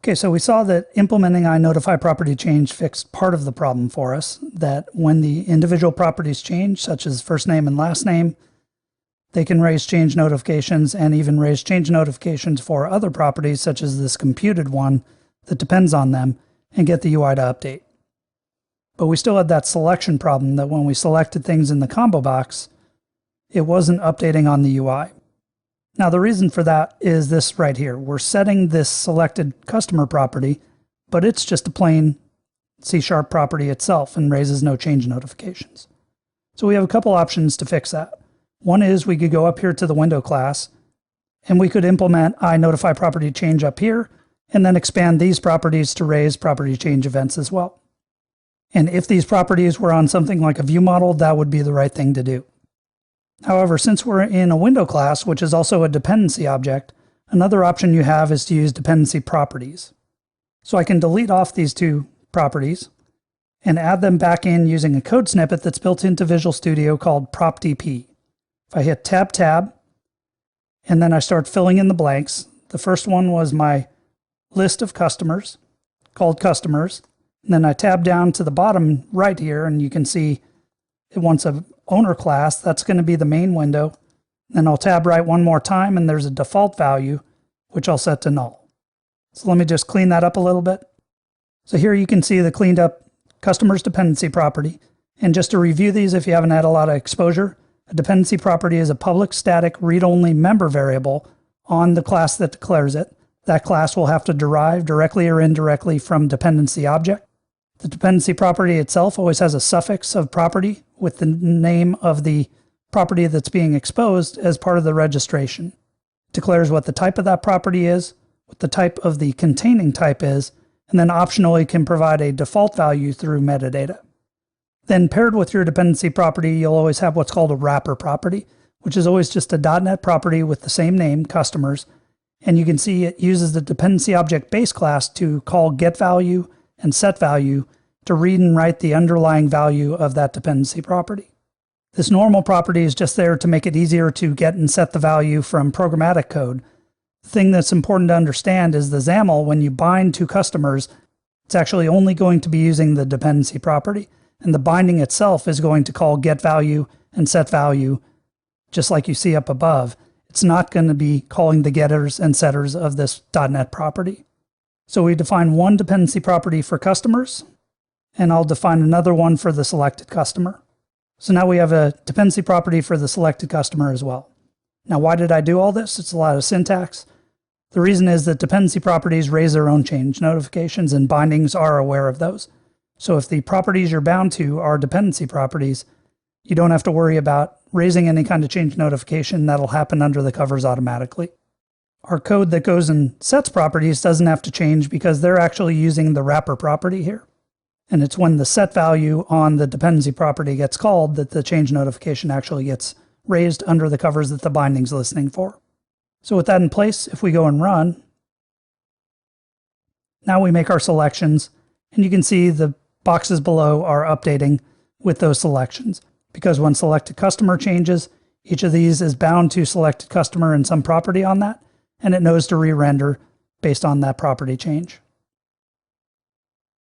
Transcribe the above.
Okay, so we saw that implementing iNotify property change fixed part of the problem for us, that when the individual properties change, such as first name and last name, they can raise change notifications and even raise change notifications for other properties, such as this computed one that depends on them, and get the UI to update. But we still had that selection problem that when we selected things in the combo box, it wasn't updating on the UI. Now the reason for that is this right here. We're setting this selected customer property, but it's just a plain C# property itself and raises no change notifications. So we have a couple options to fix that. One is we could go up here to the window class and we could implement iNotify property change up here and then expand these properties to raise property change events as well. And if these properties were on something like a view model, that would be the right thing to do. However, since we're in a window class, which is also a dependency object, another option you have is to use dependency properties. So I can delete off these two properties and add them back in using a code snippet that's built into Visual Studio called propdp. If I hit tab, and then I start filling in the blanks, the first one was my list of customers called customers. And then I tab down to the bottom right here, and you can see it wants a owner class. That's going to be the main window. Then I'll tab right one more time, and there's a default value, which I'll set to null. So let me just clean that up a little bit. So here you can see the cleaned up customers dependency property. And just to review these, if you haven't had a lot of exposure, a dependency property is a public static read-only member variable on the class that declares it. That class will have to derive directly or indirectly from dependency object. The dependency property itself always has a suffix of property with the name of the property that's being exposed as part of the registration. It declares what the type of that property is, what the type of the containing type is, and then optionally can provide a default value through metadata. Then paired with your dependency property, you'll always have what's called a wrapper property, which is always just a .NET property with the same name, customers. And you can see it uses the dependency object base class to call getValue and setValue to read and write the underlying value of that dependency property. This normal property is just there to make it easier to get and set the value from programmatic code. The thing that's important to understand is the XAML, when you bind to customers, it's actually only going to be using the dependency property, and the binding itself is going to call getValue and setValue, just like you see up above. It's not going to be calling the getters and setters of this .NET property. So we define one dependency property for customers, and I'll define another one for the selected customer. So now we have a dependency property for the selected customer as well. Now, why did I do all this? It's a lot of syntax. The reason is that dependency properties raise their own change notifications, and bindings are aware of those. So if the properties you're bound to are dependency properties, you don't have to worry about raising any kind of change notification. That'll happen under the covers automatically. Our code that goes and sets properties doesn't have to change because they're actually using the wrapper property here. And it's when the set value on the dependency property gets called that the change notification actually gets raised under the covers that the binding's listening for. So with that in place, if we go and run, now we make our selections, and you can see the boxes below are updating with those selections. Because when selected customer changes, each of these is bound to selected customer and some property on that, and it knows to re-render based on that property change.